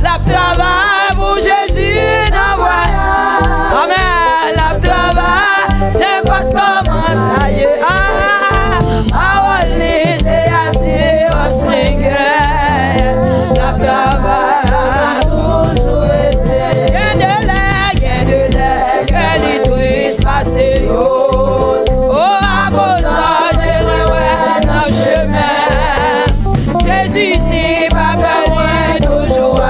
La travail pour Jésus dans voyage. Amen. La travail, n'importe comment ça y est. Parole, c'est assurance, la travail. Gain de l'air, que l'idouille passé. Oh, à cause de Jésus, dans le chemin. Jésus dit, pas loin toujours.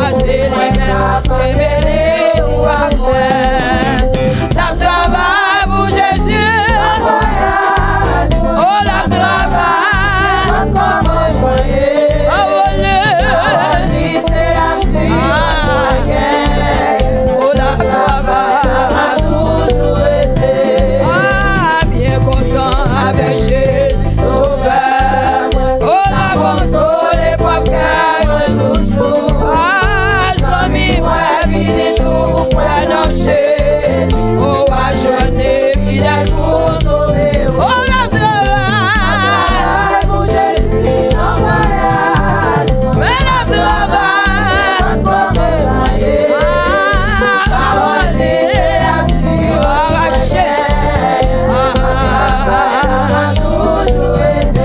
Assez les mains, révélé ou après. La travail pour Jésus. Oh, la travail. Oh, c'est oh, la travail. Bien content avec Jésus sauveur. Oh, la console et pauvre cœur toujours. Sans mi moi vide tout pour marcher. Oh, à journée fidèle pour sauver. Oh, la travail pour Jésus en voyage. Mais la travail parole c'est assurance.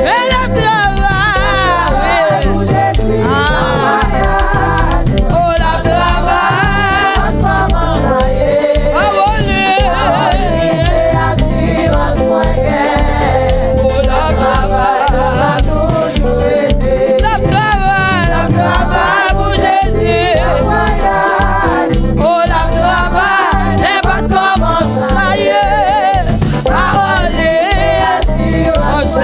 Mais la travail pour Jésus en voyage. Oh, la travail parole c'est assurance. Oh, la travail toujours été. La travail pour Jésus en voyage. Oh, la travail n'importe comment ça y est. Parole c'est assurance.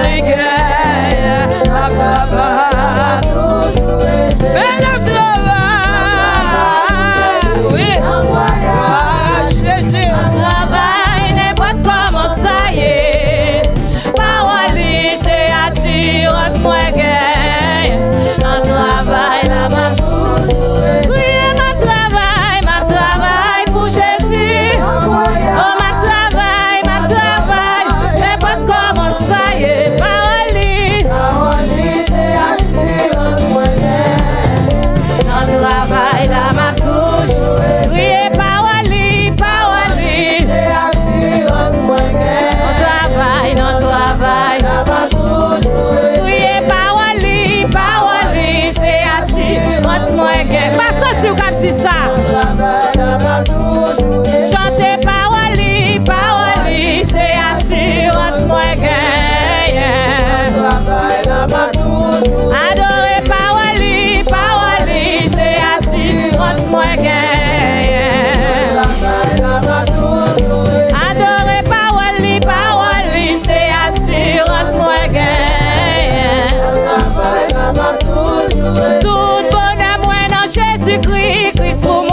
La travail toujours été. Mais la travail, oui, en voyage. Jésus. Travail n'importe comment ça y est. Parole c'est assurance moi gagne. Un travail là m'a toujours été. Oui, ma travail pour Jésus. Oh, ma travail, n'importe comment ça y est. Parole c'est assurance. un travail là m'a toujours été. Oui, parole C'est assurance. non travail. Oui, parole, c'est assurance moi gagne. Pas ça si vous avez dit ça. Chantez parole, c'est assurance moi gagne. Adorez parole, c'est assurance moi gagne. Adorez parole, c'est assurance moi gagne. Tout bonheur moi dans Jésus-Christ, Christ pour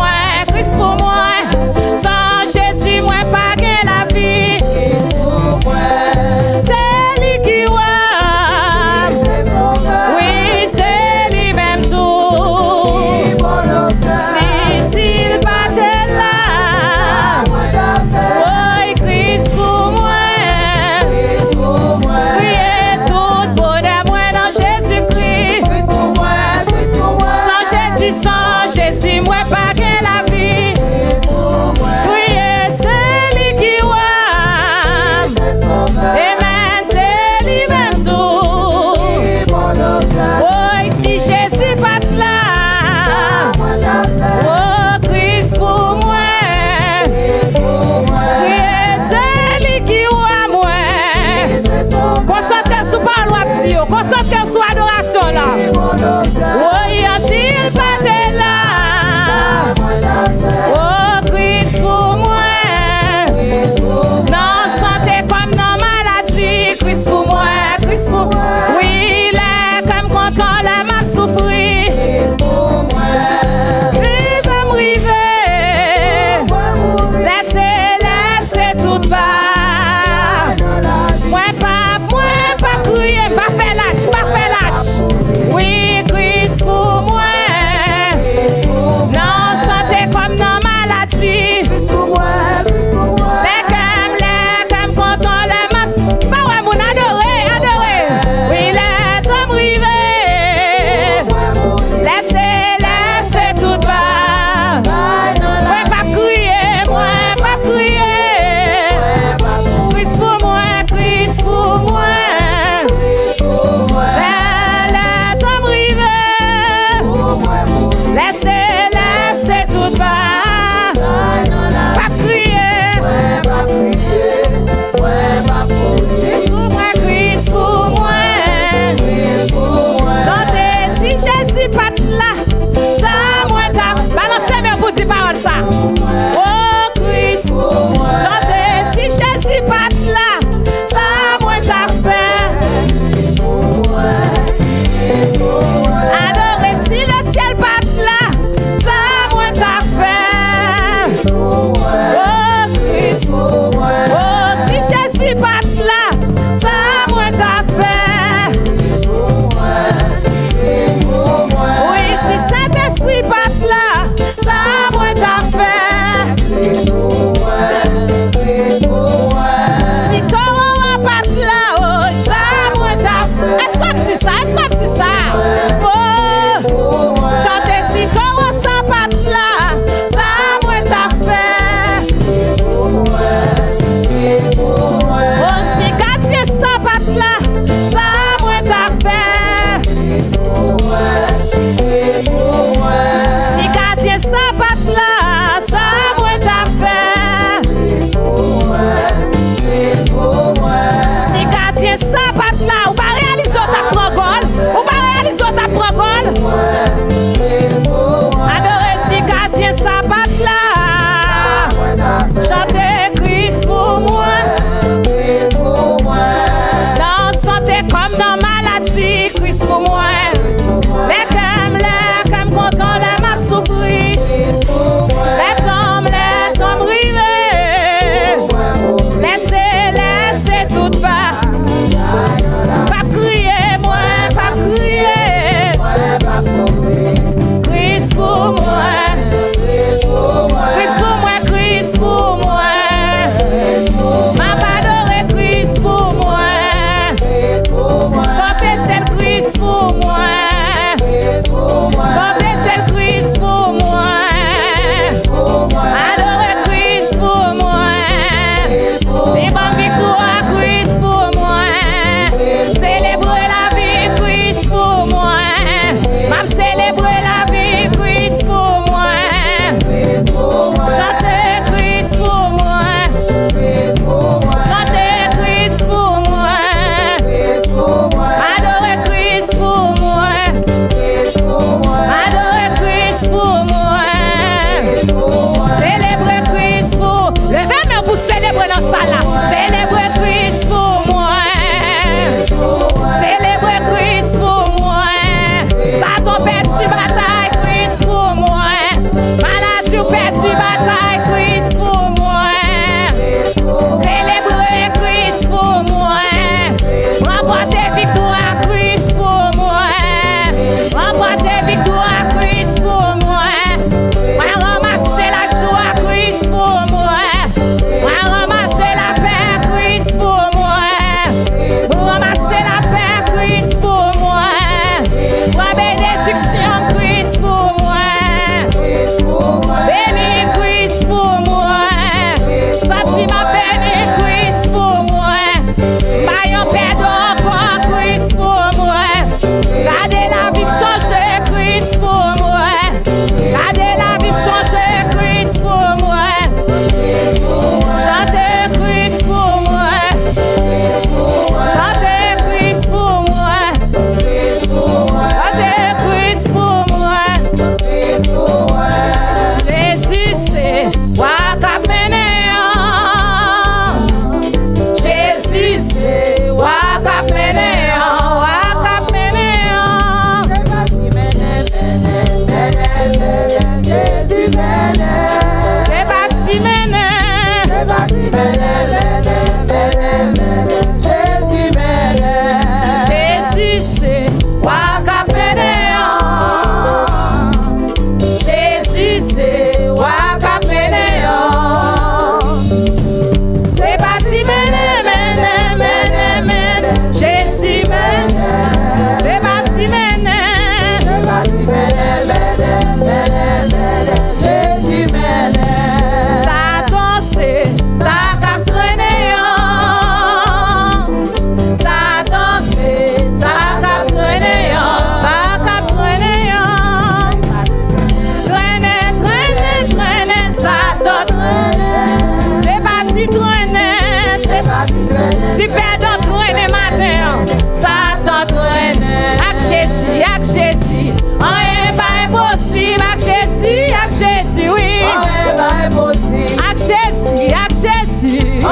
Ak Jésus, ak Jésus.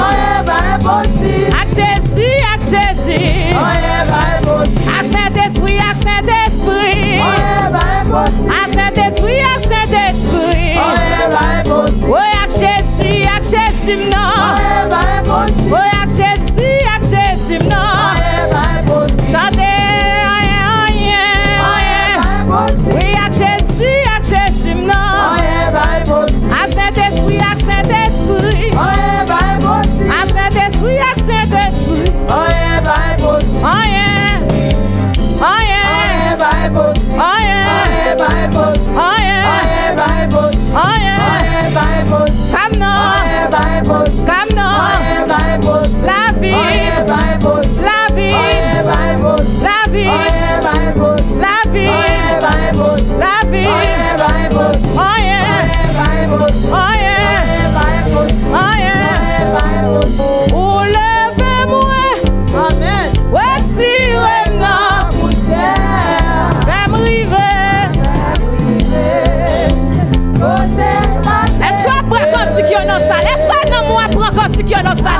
Ak Jésus, ak Jésus. Ak Saint-Esprit, ak Saint-Esprit. Ak Saint-Esprit, ak Saint-Esprit. Oui, ak Jésus, non. Oui, ak Jésus, non. Chantez, oui, ak Jésus, non. Ak Saint-Esprit, ak Saint-Esprit. Ak Saint-Esprit, ak Saint-Esprit. Oh yeah, oh yeah, oh yeah, oh yeah. Come now, come now. La vie, la vie, la vie, la vie, la vie. Oh yeah, oh yeah, oh yeah. Ou levez-moi, Amen. retirez-moi, fais-moi river. Laisse-moi prendre quand tu es dans ça. Laisse-moi dans moi prendre quand tu es dans ça.